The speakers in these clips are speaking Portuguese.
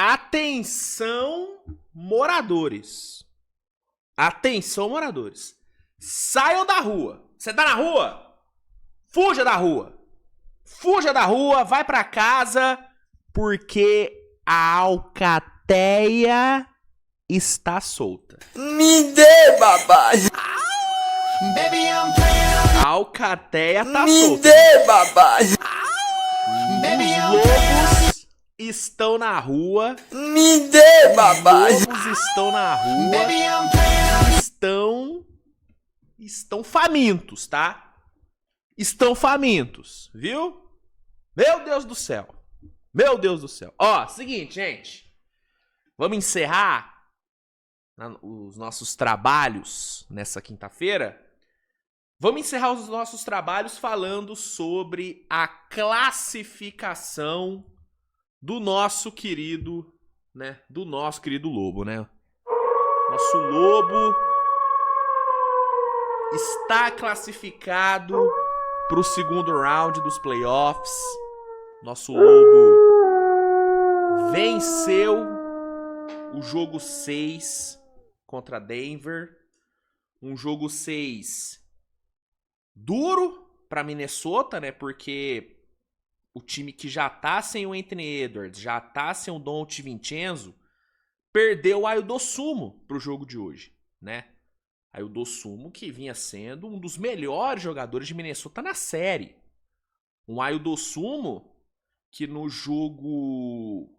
Atenção, moradores. Atenção, moradores. Saiam da rua. Você tá na rua? Fuja da rua. Fuja da rua, vai pra casa, porque a alcateia está solta. Me dê, babá. A alcateia tá Me solta. dê, babá. Os lobos estão na rua. Me dê, babá. Os lobos estão na rua. Estão famintos, tá? Estão famintos, viu? Meu Deus do céu. Meu Deus do céu. Ó, seguinte, gente. Vamos encerrar os nossos trabalhos nessa quinta-feira. Vamos encerrar os nossos trabalhos falando sobre a classificação do nosso querido, né? Do nosso querido lobo, né? Nosso lobo está classificado para o segundo round dos playoffs. Nosso lobo venceu o jogo 6 contra Denver. Um jogo 6 duro para Minnesota, né? Porque o time que já tá sem o Anthony Edwards, já tá sem o Donte DiVincenzo, perdeu o Ayo Dosunmu pro jogo de hoje, né? Ayo Dosunmu que vinha sendo um dos melhores jogadores de Minnesota na série. Um Ayo Dosunmu que no jogo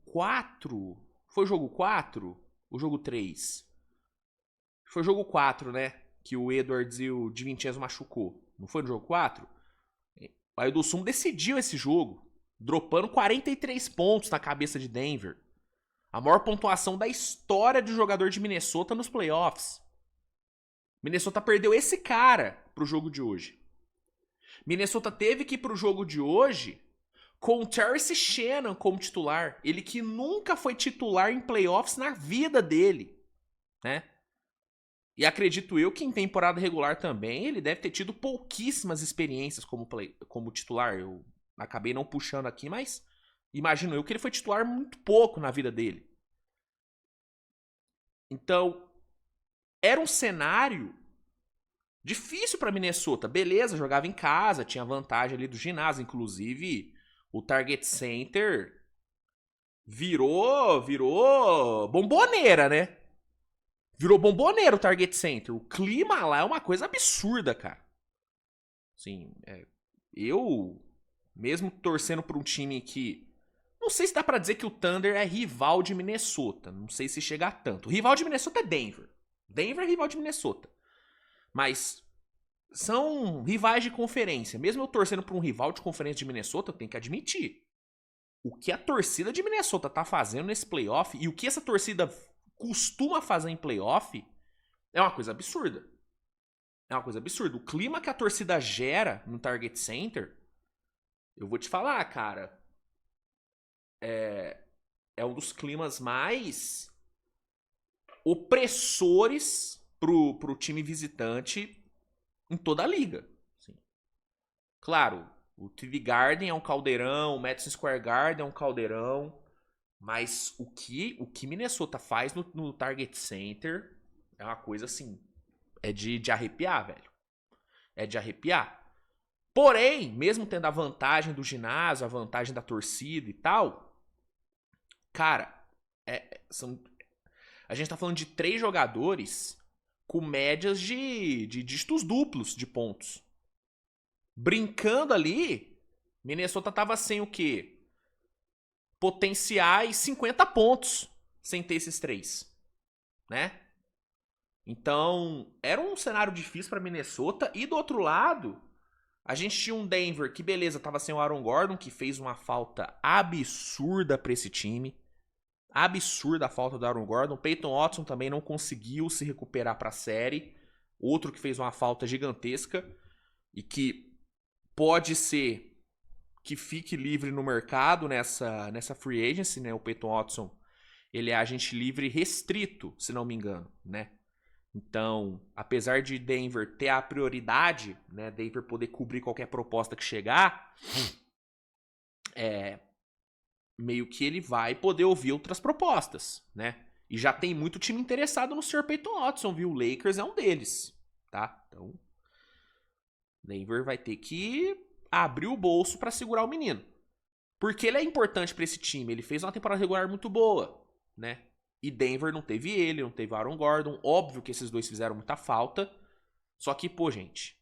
4, foi o jogo 4 ou jogo 3? Foi o jogo 4, né? Que o Edwards e o DiVincenzo machucou. Não foi no jogo 4? O Ayo Dosunmu decidiu esse jogo, dropando 43 pontos na cabeça de Denver. A maior pontuação da história de jogador de Minnesota nos playoffs. Minnesota perdeu esse cara pro jogo de hoje. Minnesota teve que ir pro jogo de hoje com o Terrence Shannon como titular. Ele que nunca foi titular em playoffs na vida dele, né? E acredito eu que em temporada regular também ele deve ter tido pouquíssimas experiências como titular. Eu acabei não puxando aqui, mas imagino eu que ele foi titular muito pouco na vida dele. Então, era um cenário difícil para Minnesota. Beleza, jogava em casa, tinha vantagem ali do ginásio. Inclusive, o Target Center virou bomboneira, né? Virou bomboneira o Target Center. O clima lá é uma coisa absurda, cara. Assim, eu, mesmo torcendo por um time que... Não sei se dá pra dizer que o Thunder é rival de Minnesota. Não sei se chega a tanto. O rival de Minnesota é Denver. Denver é rival de Minnesota. Mas são rivais de conferência. Mesmo eu torcendo por um rival de conferência de Minnesota, eu tenho que admitir. O que a torcida de Minnesota tá fazendo nesse playoff e o que essa torcida costuma fazer em playoff é uma coisa absurda. É uma coisa absurda. O clima que a torcida gera no Target Center, eu vou te falar, cara, é um dos climas mais opressores pro time visitante em toda a liga. Assim. Claro, o TD Garden é um caldeirão, o Madison Square Garden é um caldeirão, mas o que Minnesota faz no Target Center é uma coisa assim, é de arrepiar, velho. É de arrepiar. Porém, mesmo tendo a vantagem do ginásio, a vantagem da torcida e tal, cara, a gente tá falando de 3 jogadores com médias de dígitos duplos de pontos. Brincando ali, Minnesota tava sem o quê? Potenciais 50 pontos sem ter esses 3, né? Então, era um cenário difícil para Minnesota. E do outro lado, a gente tinha um Denver que, beleza, tava sem o Aaron Gordon, que fez uma falta absurda para esse time. Absurda a falta do Aaron Gordon. Peyton Watson também não conseguiu se recuperar para a série. Outro que fez uma falta gigantesca e que pode ser que fique livre no mercado nessa free agency, né? O Peyton Watson, ele é agente livre restrito, se não me engano, né? Então, apesar de Denver ter a prioridade, né? Denver poder cobrir qualquer proposta que chegar, meio que ele vai poder ouvir outras propostas, né? E já tem muito time interessado no Sr. Peyton Watson, viu? O Lakers é um deles, tá? Então, Denver vai ter que abrir o bolso pra segurar o menino. Porque ele é importante pra esse time. Ele fez uma temporada regular muito boa, né? E Denver não teve ele, não teve Aaron Gordon. Óbvio que esses dois fizeram muita falta. Só que, pô, gente,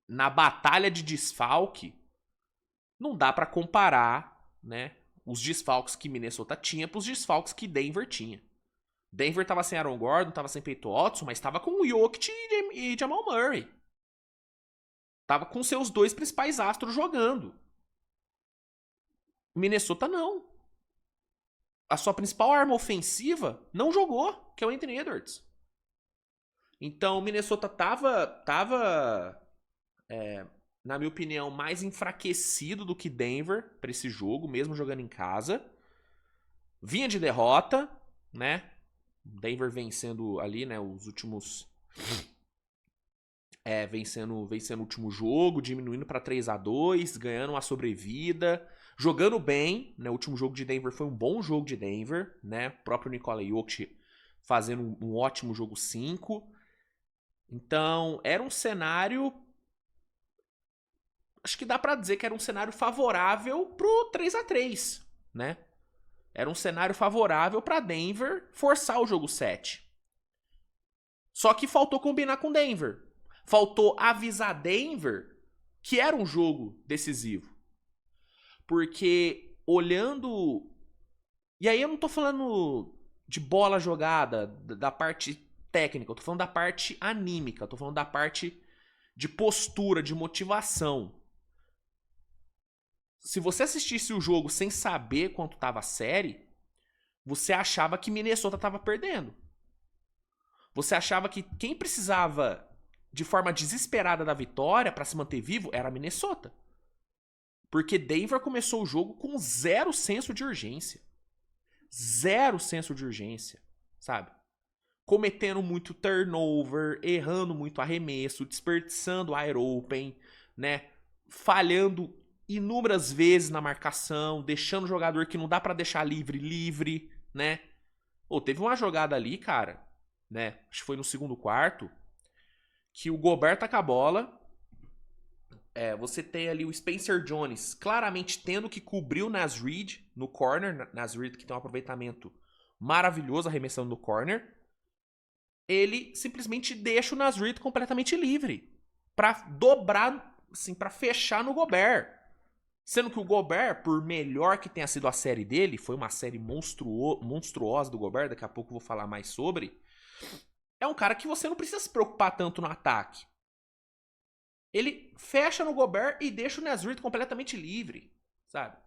na batalha de desfalque, não dá pra comparar, né, os desfalques que Minnesota tinha pros desfalques que Denver tinha. Denver tava sem Aaron Gordon, tava sem Peyton Watson, mas tava com o Jokic e Jamal Murray. Tava com seus dois principais astros jogando. Minnesota não. A sua principal arma ofensiva não jogou, que é o Anthony Edwards. Então, Minnesota tava na minha opinião, mais enfraquecido do que Denver pra esse jogo, mesmo jogando em casa. Vinha de derrota, né? Denver vencendo ali, né, os últimos... vencendo o último jogo, diminuindo pra 3-2, ganhando uma sobrevida, jogando bem, né? O último jogo de Denver foi um bom jogo de Denver, né? O próprio Nikola Jokic fazendo um ótimo jogo 5. Então, era um cenário... Acho que dá pra dizer que era um cenário favorável pro 3-3, né? Era um cenário favorável pra Denver forçar o jogo 7. Só que faltou combinar com Denver. Faltou avisar Denver que era um jogo decisivo. Porque olhando... E aí eu não tô falando de bola jogada, da parte técnica. Eu tô falando da parte anímica. Eu tô falando da parte de postura, de motivação. Se você assistisse o jogo sem saber quanto tava a série, você achava que Minnesota tava perdendo. Você achava que quem precisava de forma desesperada da vitória para se manter vivo era Minnesota. Porque Denver começou o jogo com zero senso de urgência. Zero senso de urgência, sabe? Cometendo muito turnover, errando muito arremesso, desperdiçando wide open, né? Falhando inúmeras vezes na marcação, deixando o jogador que não dá pra deixar livre, né? Pô, teve uma jogada ali, cara, né? Acho que foi no segundo quarto, que o Gobert tá com a bola. Você tem ali o Spencer Jones claramente tendo que cobrir o Naz Reid no corner. Naz Reid que tem um aproveitamento maravilhoso arremessando no corner. Ele simplesmente deixa o Naz Reid completamente livre pra dobrar, assim, pra fechar no Gobert. Sendo que o Gobert, por melhor que tenha sido a série dele, foi uma série monstruosa do Gobert, daqui a pouco eu vou falar mais sobre, é um cara que você não precisa se preocupar tanto no ataque. Ele fecha no Gobert e deixa o Naz Reid completamente livre, sabe?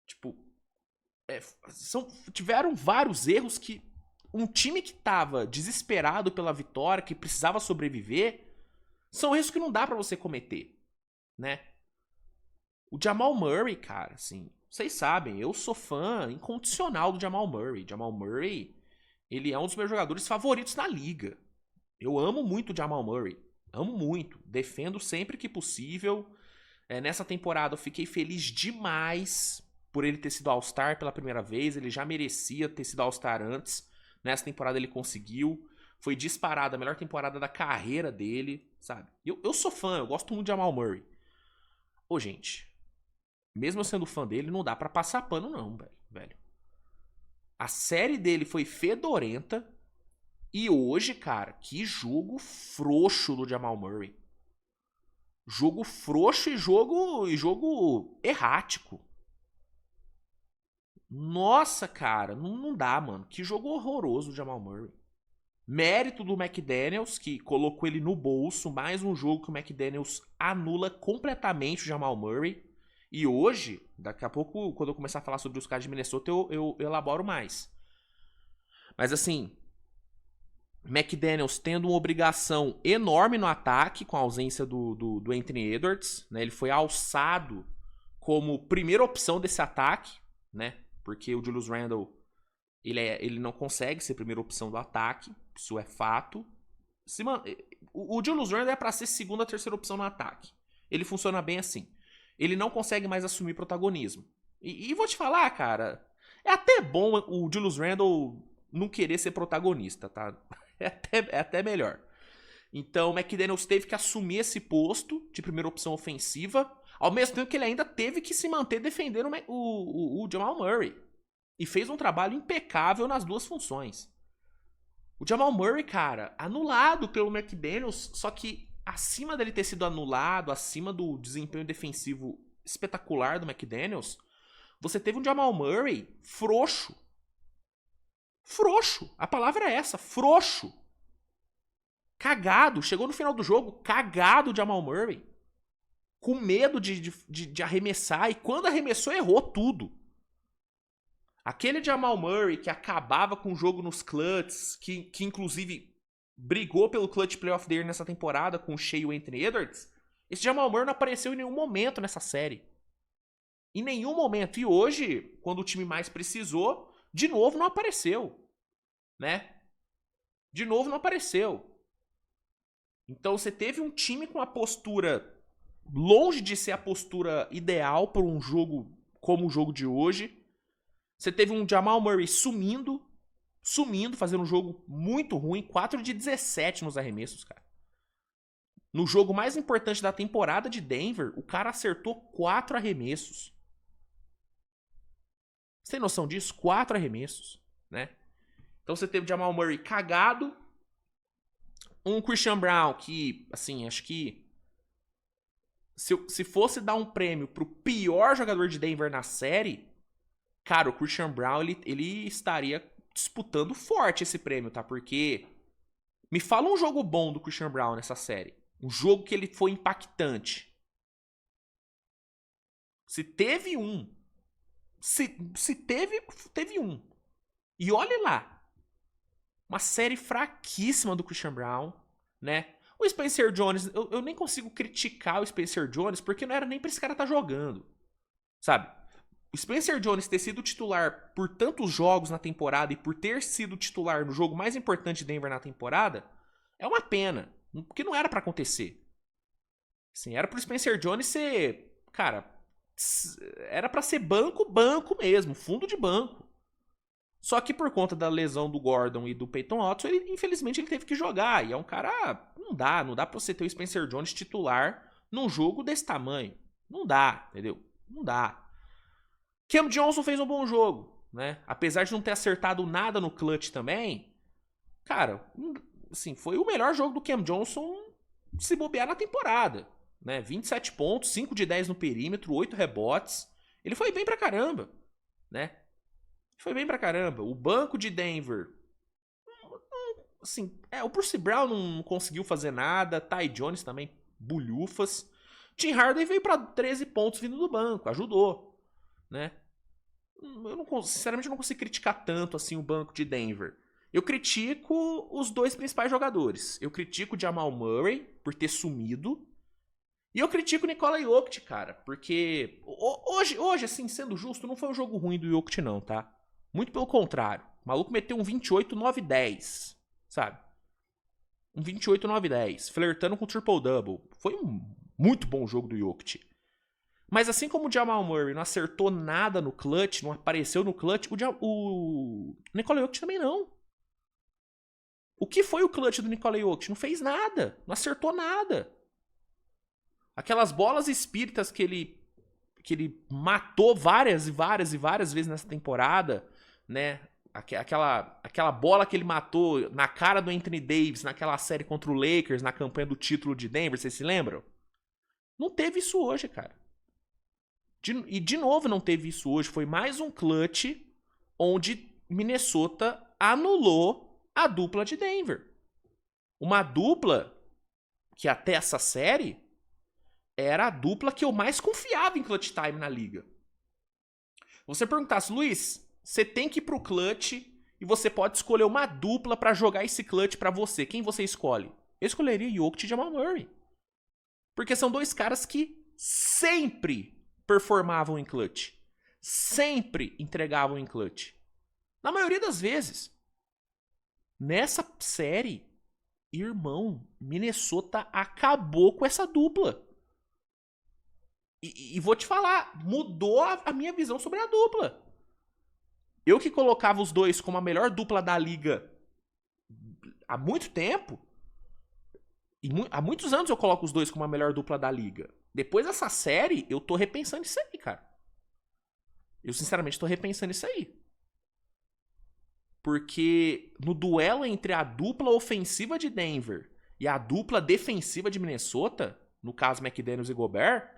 Tipo, tiveram vários erros que um time que tava desesperado pela vitória, que precisava sobreviver, são erros que não dá pra você cometer, né? O Jamal Murray, cara, assim, vocês sabem, eu sou fã incondicional do Jamal Murray. Jamal Murray, ele é um dos meus jogadores favoritos na liga. Eu amo muito o Jamal Murray. Amo muito. Defendo sempre que possível. Nessa temporada eu fiquei feliz demais por ele ter sido All-Star pela primeira vez. Ele já merecia ter sido All-Star antes. Nessa temporada ele conseguiu. Foi disparada a melhor temporada da carreira dele, sabe? Eu sou fã, eu gosto muito de Jamal Murray. Ô, gente, mesmo eu sendo fã dele, não dá pra passar pano não, velho. A série dele foi fedorenta. E hoje, cara, que jogo frouxo do Jamal Murray. Jogo frouxo e jogo errático. Nossa, cara, não dá, mano. Que jogo horroroso do Jamal Murray. Mérito do McDaniels, que colocou ele no bolso. Mais um jogo que o McDaniels anula completamente o Jamal Murray. E hoje, daqui a pouco, quando eu começar a falar sobre os caras de Minnesota, eu elaboro mais. Mas assim, McDaniels tendo uma obrigação enorme no ataque com a ausência do Anthony Edwards, né? Ele foi alçado como primeira opção desse ataque, né? Porque o Julius Randle ele não consegue ser primeira opção do ataque, isso é fato. O Julius Randle é para ser segunda, terceira opção no ataque. Ele funciona bem assim. ele não consegue mais assumir protagonismo. E vou te falar, cara, é até bom o Julius Randle não querer ser protagonista, tá? É até melhor. Então o McDaniels teve que assumir esse posto de primeira opção ofensiva, ao mesmo tempo que ele ainda teve que se manter defendendo o Jamal Murray. E fez um trabalho impecável nas duas funções. O Jamal Murray, cara, anulado pelo McDaniels, só que acima dele ter sido anulado, acima do desempenho defensivo espetacular do McDaniels, você teve um Jamal Murray frouxo. Frouxo. A palavra é essa, frouxo. Cagado. Chegou no final do jogo, cagado o Jamal Murray. Com medo de arremessar. E quando arremessou, errou tudo. Aquele Jamal Murray que acabava com o jogo nos clutches, que inclusive brigou pelo clutch playoff dele nessa temporada com o Shea e o Anthony Edwards, esse Jamal Murray não apareceu em nenhum momento nessa série. Em nenhum momento. E hoje, quando o time mais precisou, de novo não apareceu. Né? De novo não apareceu. Então você teve um time com a postura longe de ser a postura ideal para um jogo como o jogo de hoje. Você teve um Jamal Murray sumindo, fazendo um jogo muito ruim, 4 de 17 nos arremessos, cara. No jogo mais importante da temporada de Denver, o cara acertou 4 arremessos. Você tem noção disso? 4 arremessos, né? Então você teve o Jamal Murray cagado, um Christian Brown que, assim, acho que se fosse dar um prêmio pro pior jogador de Denver na série, cara, o Christian Brown, ele estaria disputando forte esse prêmio, tá? Porque me fala um jogo bom do Christian Brown nessa série. Um jogo que ele foi impactante. Se teve um. Se teve um. E olha lá. Uma série fraquíssima do Christian Brown, né? O Spencer Jones, eu nem consigo criticar o Spencer Jones, porque não era nem pra esse cara estar jogando. Sabe? O Spencer Jones ter sido titular por tantos jogos na temporada e por ter sido titular no jogo mais importante de Denver na temporada, é uma pena. Porque não era pra acontecer. Assim, era pro Spencer Jones ser... Cara, era pra ser banco mesmo. Fundo de banco. Só que por conta da lesão do Gordon e do Peyton Watson, infelizmente ele teve que jogar. E é um cara... Não dá pra você ter o Spencer Jones titular num jogo desse tamanho. Não dá, entendeu? Não dá. Cam Johnson fez um bom jogo, né? Apesar de não ter acertado nada no clutch também, cara, assim, foi o melhor jogo do Cam Johnson se bobear na temporada, né? 27 pontos, 5 de 10 no perímetro, 8 rebotes. Ele foi bem pra caramba, né? Foi bem pra caramba. O banco de Denver, assim, o Bruce Brown não conseguiu fazer nada, Ty Jones também, bulhufas. Tim Hardaway veio pra 13 pontos vindo do banco, ajudou, né? Sinceramente, eu não consigo criticar tanto assim o banco de Denver. Eu critico os dois principais jogadores. Eu critico o Jamal Murray por ter sumido. E eu critico o Nikola Jokic, cara. Porque hoje, assim, sendo justo, não foi um jogo ruim do Jokic, não, tá? Muito pelo contrário. O maluco meteu um 28, 9, 10. Sabe? Um 28, 9, 10. Flertando com o triple-double. Foi um muito bom jogo do Jokic. Mas assim como o Jamal Murray não acertou nada no clutch, não apareceu no clutch, o Nikola Jokic também não. O que foi o clutch do Nikola Jokic? Não fez nada, não acertou nada. Aquelas bolas espíritas que ele matou várias e várias e várias vezes nessa temporada, né? Aquela bola que ele matou na cara do Anthony Davis naquela série contra o Lakers, na campanha do título de Denver, vocês se lembram? Não teve isso hoje, cara. E de novo não teve isso hoje. Foi mais um clutch onde Minnesota anulou a dupla de Denver. Uma dupla que até essa série era a dupla que eu mais confiava em clutch time na liga. Você perguntasse, Luiz, você tem que ir pro clutch e você pode escolher uma dupla pra jogar esse clutch pra você. Quem você escolhe? Eu escolheria Jokic e Jamal Murray. Porque são dois caras que sempre performavam em clutch. Sempre entregavam em clutch. Na maioria das vezes. Nessa série, irmão, Minnesota acabou com essa dupla. E vou te falar, mudou a minha visão sobre a dupla. Eu que colocava os dois como a melhor dupla da liga há muito tempo, há muitos anos eu coloco os dois como a melhor dupla da liga. Depois dessa série, eu tô repensando isso aí, cara. Eu sinceramente tô repensando isso aí. Porque no duelo entre a dupla ofensiva de Denver e a dupla defensiva de Minnesota, no caso McDaniels e Gobert,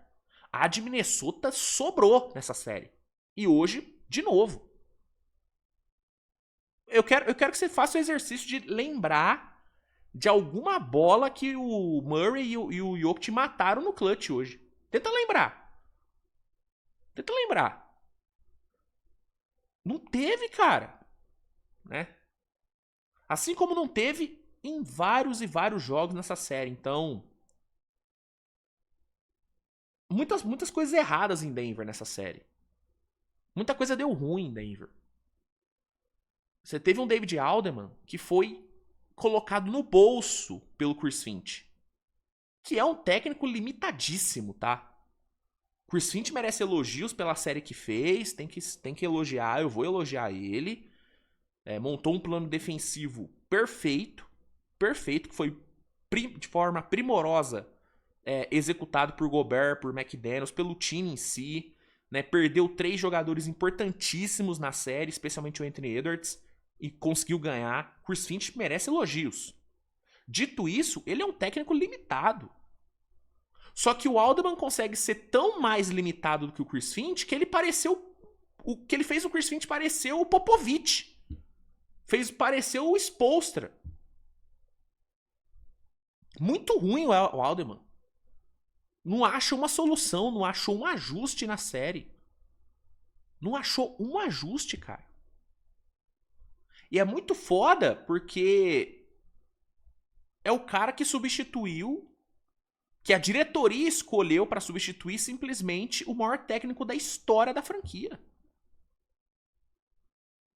a de Minnesota sobrou nessa série. E hoje, de novo. Eu quero que você faça o exercício de lembrar de alguma bola que o Murray e o Jokic mataram no clutch hoje. Tenta lembrar. Tenta lembrar. Não teve, cara. Né? Assim como não teve em vários e vários jogos nessa série. Então, muitas coisas erradas em Denver nessa série. Muita coisa deu ruim em Denver. Você teve um David Alderman que foi colocado no bolso pelo Chris Finch, que é um técnico limitadíssimo, tá? Chris Finch merece elogios pela série que fez, tem que elogiar, eu vou elogiar ele. Montou um plano defensivo perfeito, que foi de forma primorosa executado por Gobert, por McDaniels, pelo time em si. Né? Perdeu 3 jogadores importantíssimos na série, especialmente o Anthony Edwards, e conseguiu ganhar. Chris Finch merece elogios. Dito isso, ele é um técnico limitado. Só que o Alderman consegue ser tão mais limitado do que o Chris Finch que ele pareceu. O que ele fez o Chris Finch parecer o Popovich. Fez parecer o Spoelstra. Muito ruim o Alderman. Não acha uma solução, não achou um ajuste na série. Não achou um ajuste, cara. E é muito foda porque é o cara que substituiu, que a diretoria escolheu para substituir simplesmente o maior técnico da história da franquia.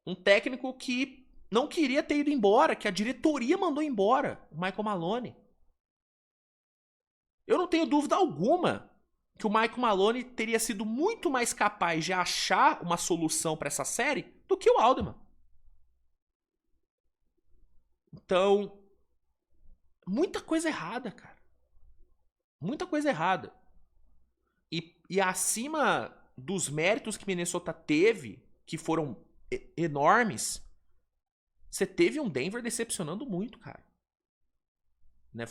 Um técnico que não queria ter ido embora, que a diretoria mandou embora, o Michael Maloney. Eu não tenho dúvida alguma que o Michael Maloney teria sido muito mais capaz de achar uma solução para essa série do que o Alderman. Então, muita coisa errada, cara. Muita coisa errada. E acima dos méritos que Minnesota teve, que foram enormes, você teve um Denver decepcionando muito, cara. Né?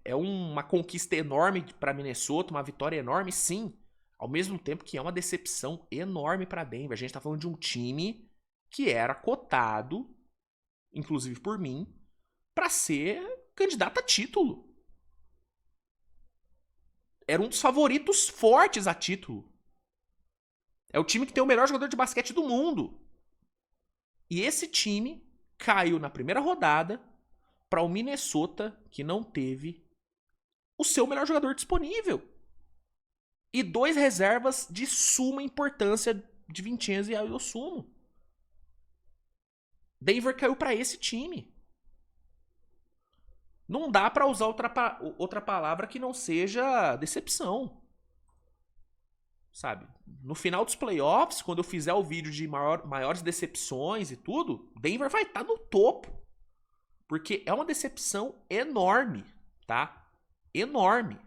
É uma conquista enorme para Minnesota, uma vitória enorme, sim. Ao mesmo tempo que é uma decepção enorme para Denver. A gente tá falando de um time que era cotado, inclusive por mim, para ser candidato a título. Era um dos favoritos fortes a título. É o time que tem o melhor jogador de basquete do mundo. E esse time caiu na primeira rodada para o Minnesota, que não teve o seu melhor jogador disponível. E 2 reservas de suma importância de Vincenzo e Ayosumo. Denver caiu para esse time. Não dá para usar outra palavra que não seja decepção. Sabe? No final dos playoffs, quando eu fizer o vídeo de maiores decepções e tudo, Denver vai estar no topo. Porque é uma decepção enorme, tá? Enorme.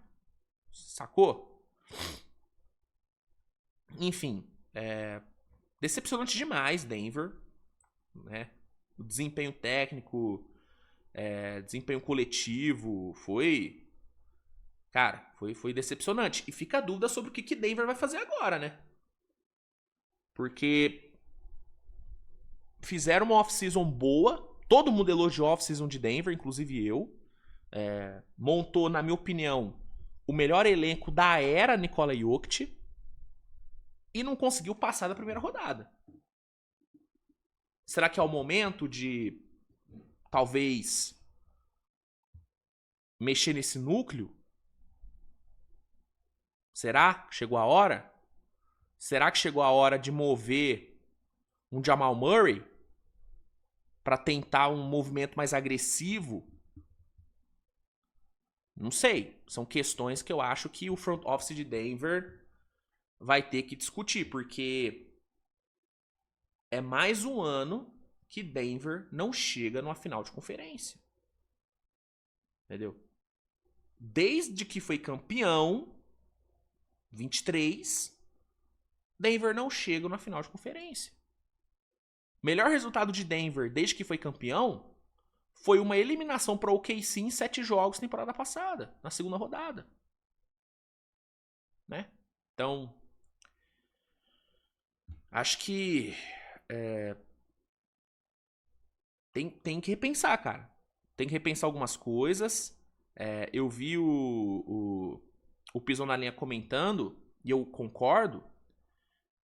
Sacou? Enfim, decepcionante demais Denver, né? O desempenho técnico, desempenho coletivo, foi... Cara, foi decepcionante. E fica a dúvida sobre o que Denver vai fazer agora, né? Porque fizeram uma off-season boa. Todo mundo elogiou a off-season de Denver, inclusive eu. Montou, na minha opinião, o melhor elenco da era Nikola Jokic. E não conseguiu passar da primeira rodada. Será que é o momento de, talvez, mexer nesse núcleo? Será que chegou a hora? Será que chegou a hora de mover um Jamal Murray para tentar um movimento mais agressivo Não sei. São questões que eu acho que o front office de Denver vai ter que discutir, porque é mais um ano que Denver não chega numa final de conferência. Entendeu? Desde que foi campeão, 23, Denver não chega na final de conferência. Melhor resultado de Denver desde que foi campeão foi uma eliminação para o OKC em 7 jogos temporada passada, na segunda rodada. Né? Então, acho que tem que repensar, cara. Tem que repensar algumas coisas. Eu vi o Piso na Linha comentando, e eu concordo,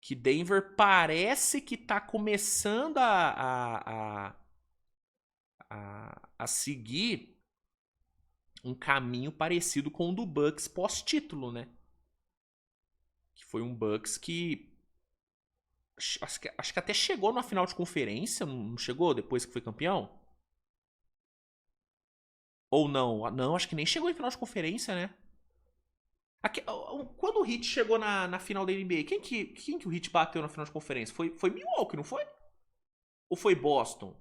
que Denver parece que tá começando a seguir um caminho parecido com o do Bucks pós-título, né? Que foi um Bucks que acho que até chegou na final de conferência, não chegou depois que foi campeão? Ou não? Não, acho que nem chegou em final de conferência, né? Quando o Heat chegou na final da NBA, quem que o Heat bateu na final de conferência? Foi Milwaukee, não foi? Ou foi Boston?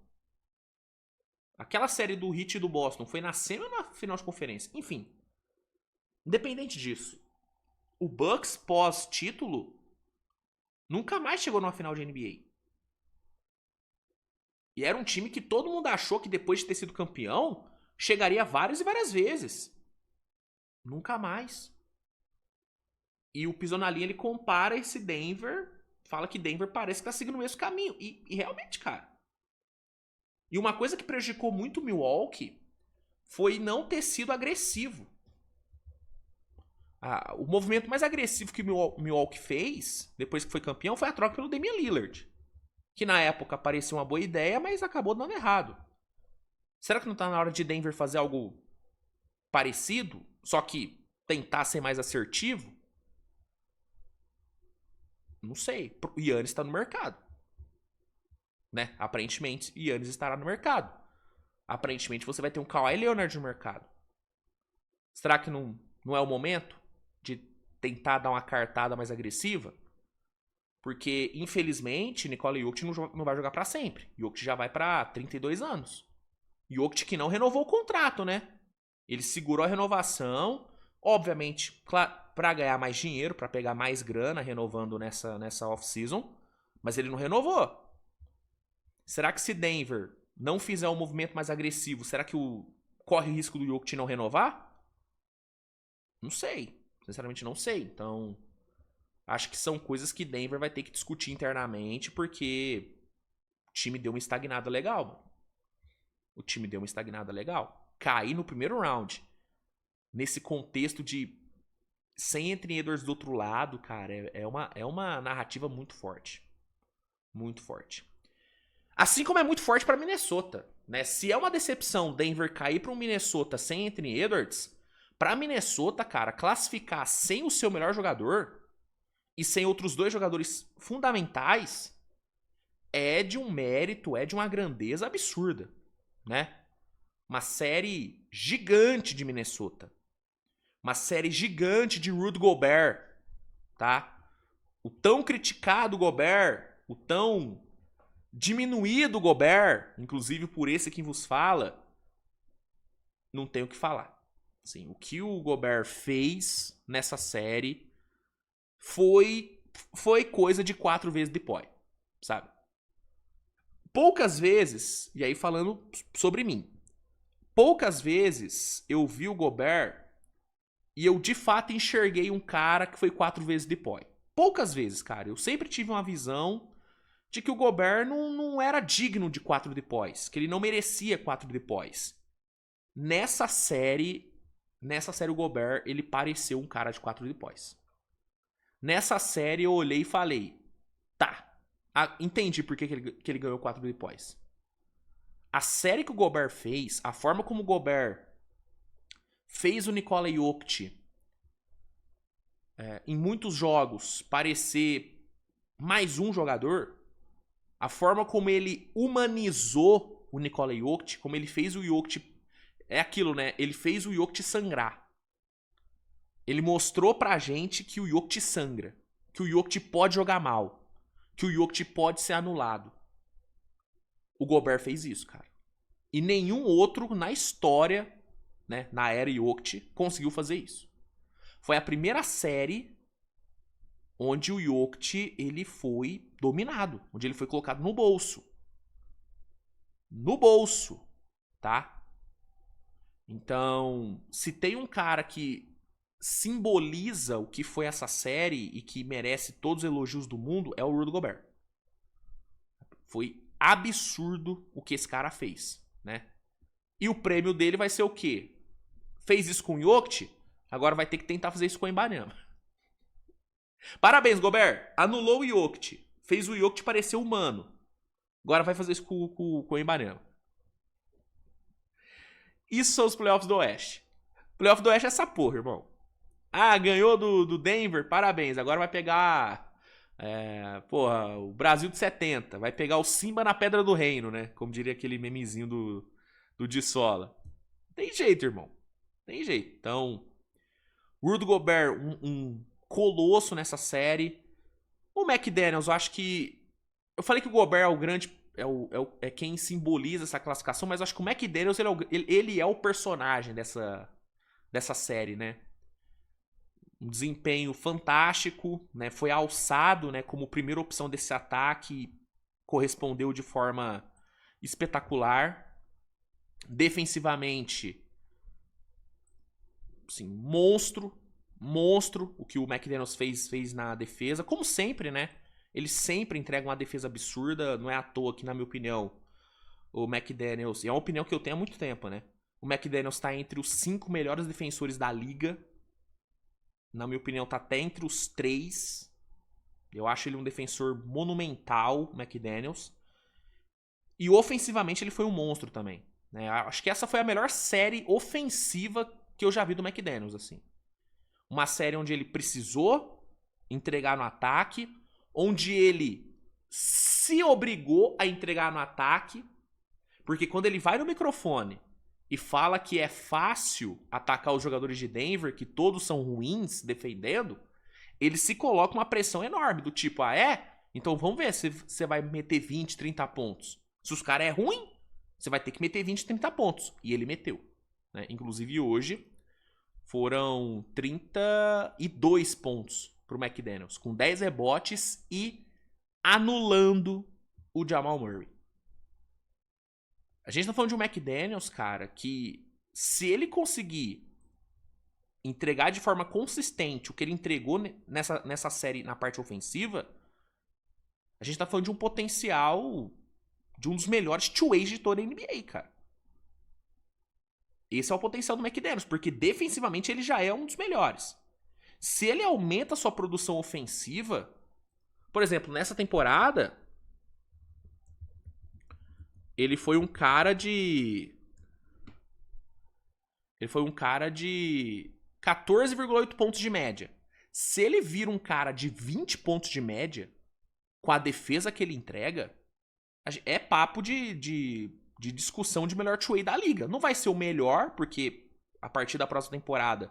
Aquela série do Heat e do Boston foi na semi ou na final de conferência? Enfim, independente disso, o Bucks pós-título nunca mais chegou numa final de NBA. E era um time que todo mundo achou que depois de ter sido campeão, chegaria várias e várias vezes. Nunca mais. E o Piso na Linha, ele compara esse Denver, fala que Denver parece que tá seguindo o mesmo caminho. E realmente, cara. E uma coisa que prejudicou muito o Milwaukee foi não ter sido agressivo. O movimento mais agressivo que o Milwaukee fez, depois que foi campeão, foi a troca pelo Damian Lillard. Que na época parecia uma boa ideia, mas acabou dando errado. Será que não tá na hora de Denver fazer algo parecido, só que tentar ser mais assertivo? Não sei. O Giannis tá no mercado. Né? Aparentemente, Giannis estará no mercado. Aparentemente, você vai ter um Kawhi Leonard no mercado. Será que não é o momento de tentar dar uma cartada mais agressiva? Porque, infelizmente, Nikola Jokic não vai jogar pra sempre. Jokic já vai pra 32 anos. Jokic que não renovou o contrato, né? Ele segurou a renovação, obviamente, pra ganhar mais dinheiro, pra pegar mais grana renovando nessa off-season, mas ele não renovou. Será que se Denver não fizer um movimento mais agressivo, será que corre o risco do Jokic não renovar? Não sei. Sinceramente, não sei. Então, acho que são coisas que Denver vai ter que discutir internamente, porque o time deu uma estagnada legal, mano. O time deu uma estagnada legal. Cair no primeiro round, nesse contexto de sem Anthony Edwards do outro lado, cara, é uma narrativa muito forte. Muito forte. Assim como é muito forte para Minnesota, né? Se é uma decepção Denver cair para um Minnesota sem Anthony Edwards, para Minnesota, cara, classificar sem o seu melhor jogador e sem outros 2 jogadores fundamentais é de um mérito, é de uma grandeza absurda, né? Uma série gigante de Minnesota. Uma série gigante de Rudy Gobert, tá? O tão criticado Gobert, o tão diminuído Gobert, inclusive por esse que vos fala, não tem o que falar. Assim, o que o Gobert fez nessa série foi coisa de 4 vezes depois, sabe? Poucas vezes, e aí falando sobre mim, poucas vezes eu vi o Gobert e eu de fato enxerguei um cara que foi 4 vezes depois. Poucas vezes, cara. Eu sempre tive uma visão de que o Gobert não era digno de 4 depois, que ele não merecia 4 depois. Nessa série o Gobert, ele pareceu um cara de 4 depois. Nessa série eu olhei e falei, tá, entendi por que ele ganhou 4 depois. A série que o Gobert fez, a forma como o Gobert fez o Nikola Jokic em muitos jogos parecer mais um jogador, a forma como ele humanizou o Nikola Jokic, como ele fez o Jokic É aquilo, né? Ele fez o Jokic sangrar. Ele mostrou pra gente que o Jokic sangra. Que o Jokic pode jogar mal. Que o Jokic pode ser anulado. O Gobert fez isso, cara. E nenhum outro na história, né, na era Jokic, conseguiu fazer isso. Foi a primeira série onde o Jokic ele foi dominado. Onde ele foi colocado no bolso. No bolso, tá? Então, se tem um cara que simboliza o que foi essa série e que merece todos os elogios do mundo, é o Rudy Gobert. Foi absurdo o que esse cara fez, né? E o prêmio dele vai ser o quê? Fez isso com o Jokic, agora vai ter que tentar fazer isso com o Wembanyama. Parabéns, Gobert. Anulou o Jokic. Fez o Jokic parecer humano. Agora vai fazer isso com o Wembanyama. Isso são os playoffs do Oeste. Playoff do Oeste é essa porra, irmão. Ah, ganhou do Denver, parabéns. Agora vai pegar o Brasil de 70. Vai pegar o Simba na Pedra do Reino, né? Como diria aquele memezinho do Dissola. Tem jeito, irmão. Tem jeito. Então, Rudy Gobert, um colosso nessa série. O McDaniels, eu acho que... Eu falei que o Gobert é o grande... É quem simboliza essa classificação, mas eu acho que o McDaniels ele é o personagem dessa série, né? Um desempenho fantástico, né? Foi alçado, né, como primeira opção desse ataque, correspondeu de forma espetacular. Defensivamente, assim, monstro o que o McDaniels fez na defesa, como sempre, né? Ele sempre entrega uma defesa absurda, não é à toa que, na minha opinião, o McDaniels, e é uma opinião que eu tenho há muito tempo, né? O McDaniels está entre os 5 melhores defensores da liga. Na minha opinião, tá até entre os 3. Eu acho ele um defensor monumental, McDaniels. E ofensivamente ele foi um monstro também, né? Acho que essa foi a melhor série ofensiva que eu já vi do McDaniels, assim. Uma série onde ele precisou entregar no ataque, onde ele se obrigou a entregar no ataque, porque quando ele vai no microfone e fala que é fácil atacar os jogadores de Denver, que todos são ruins defendendo, ele se coloca uma pressão enorme, do tipo, então vamos ver se você vai meter 20, 30 pontos. Se os caras é ruim, você vai ter que meter 20, 30 pontos. E ele meteu, né? Inclusive hoje foram 32 pontos pro McDaniels, com 10 rebotes e anulando o Jamal Murray. A gente tá falando de um McDaniels, cara, que se ele conseguir entregar de forma consistente o que ele entregou nessa série na parte ofensiva, a gente tá falando de um potencial de um dos melhores two-ways de toda a NBA, cara. Esse é o potencial do McDaniels, porque defensivamente ele já é um dos melhores. Se ele aumenta a sua produção ofensiva, por exemplo, nessa temporada, ele foi um cara de 14,8 pontos de média. Se ele vira um cara de 20 pontos de média, com a defesa que ele entrega, é papo de discussão de melhor two-way da liga. Não vai ser o melhor, porque a partir da próxima temporada,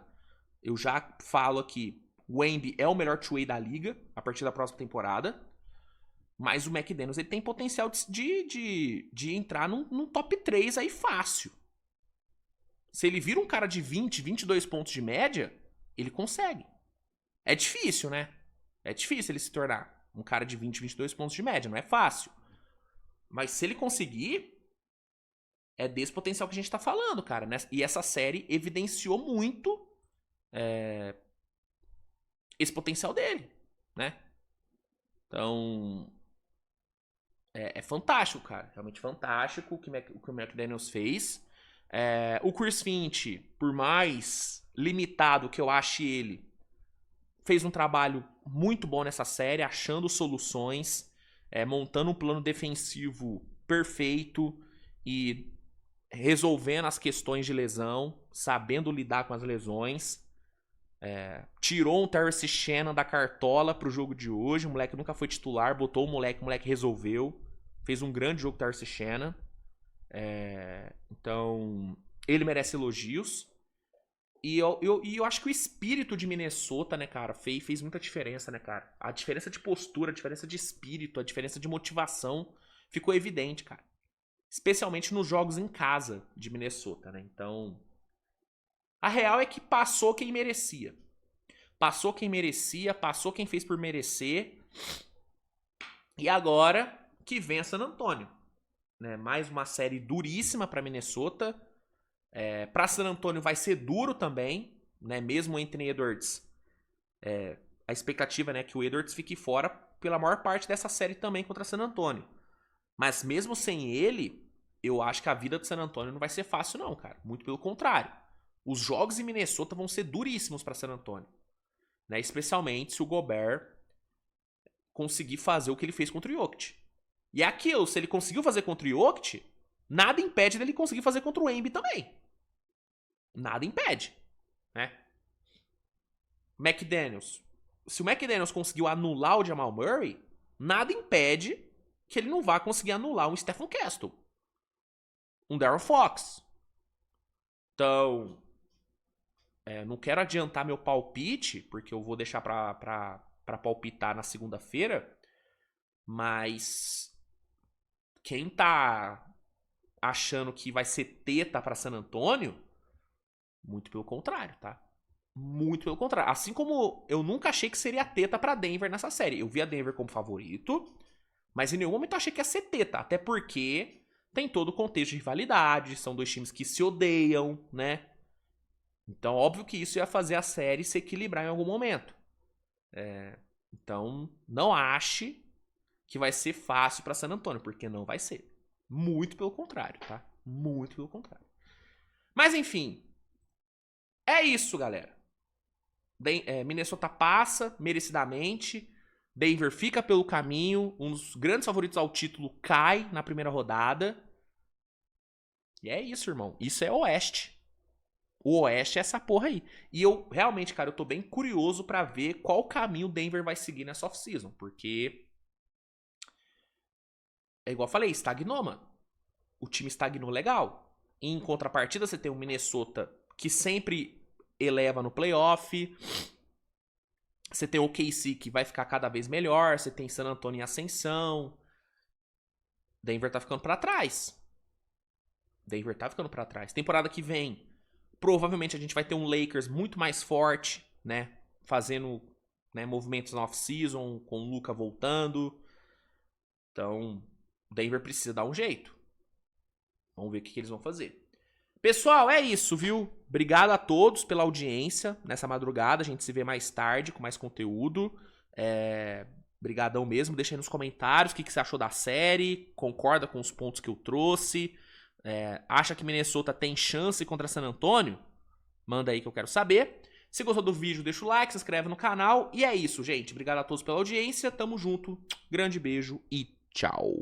eu já falo aqui, o Wemby é o melhor two-way da liga, a partir da próxima temporada. Mas o McDaniels ele tem potencial de entrar num top 3 aí fácil. Se ele vira um cara de 20, 22 pontos de média, ele consegue. É difícil, né? É difícil ele se tornar um cara de 20, 22 pontos de média. Não é fácil. Mas se ele conseguir, é desse potencial que a gente tá falando, cara. E essa série evidenciou muito esse potencial dele, né? Então, é fantástico, cara. Realmente fantástico o que o McDaniels fez. O Chris Finch, por mais limitado que eu ache ele, fez um trabalho muito bom nessa série, achando soluções, montando um plano defensivo perfeito e resolvendo as questões de lesão, sabendo lidar com as lesões. Tirou um Terrence Shannon da cartola pro jogo de hoje. O moleque nunca foi titular, botou o moleque resolveu. Fez um grande jogo Terrence Shannon. Então, Ele merece elogios. E eu acho que o espírito de Minnesota, né, cara, fez muita diferença, né, cara? A diferença de postura, a diferença de espírito, a diferença de motivação ficou evidente, cara. Especialmente nos jogos em casa de Minnesota, né? Então, a real é que passou quem merecia. Passou quem merecia, passou quem fez por merecer. E agora que vem a San Antonio, né? Mais uma série duríssima pra Minnesota. Pra San Antonio vai ser duro também, né? Mesmo o Anthony Edwards. A expectativa, né, que o Edwards fique fora pela maior parte dessa série também contra San Antonio. Mas mesmo sem ele, eu acho que a vida do San Antonio não vai ser fácil não, cara. Muito pelo contrário. Os jogos em Minnesota vão ser duríssimos pra San Antonio, né? Especialmente se o Gobert conseguir fazer o que ele fez contra o Jokic. E é aquilo, se ele conseguiu fazer contra o Jokic, nada impede dele conseguir fazer contra o Embiid também. Nada impede, né? McDaniels. Se o McDaniels conseguiu anular o Jamal Murray, nada impede que ele não vá conseguir anular um Stephen Castle. Um Darren Fox. Então, não quero adiantar meu palpite, porque eu vou deixar pra palpitar na segunda-feira, mas quem tá achando que vai ser teta pra San Antonio, muito pelo contrário, tá? Muito pelo contrário. Assim como eu nunca achei que seria teta pra Denver nessa série. Eu vi a Denver como favorito, mas em nenhum momento eu achei que ia ser teta. Até porque tem todo o contexto de rivalidade, são dois times que se odeiam, né? Então, óbvio que isso ia fazer a série se equilibrar em algum momento. Então, não ache que vai ser fácil pra San Antonio, porque não vai ser. Muito pelo contrário, tá? Muito pelo contrário. Mas, enfim. É isso, galera. Minnesota passa, merecidamente. Denver fica pelo caminho. Um dos grandes favoritos ao título cai na primeira rodada. E é isso, irmão. Isso é Oeste. O Oeste é essa porra aí. E eu, realmente, cara, eu tô bem curioso pra ver qual caminho o Denver vai seguir nessa off-season. Porque, é igual eu falei, estagnou, mano. O time estagnou legal. Em contrapartida, você tem o Minnesota que sempre eleva no playoff. Você tem o OKC que vai ficar cada vez melhor. Você tem San Antonio em ascensão. Denver tá ficando pra trás. Denver tá ficando pra trás. Temporada que vem, provavelmente a gente vai ter um Lakers muito mais forte, né? Fazendo, né, movimentos na off-season, com o Luka voltando. Então, Denver precisa dar um jeito. Vamos ver o que eles vão fazer. Pessoal, é isso, viu? Obrigado a todos pela audiência nessa madrugada. A gente se vê mais tarde com mais conteúdo. Brigadão mesmo. Deixa aí nos comentários o que você achou da série. Concorda com os pontos que eu trouxe. Acha que Minnesota tem chance contra San Antonio? Manda aí que eu quero saber. Se gostou do vídeo, deixa o like, se inscreve no canal. E é isso, gente. Obrigado a todos pela audiência. Tamo junto. Grande beijo e tchau.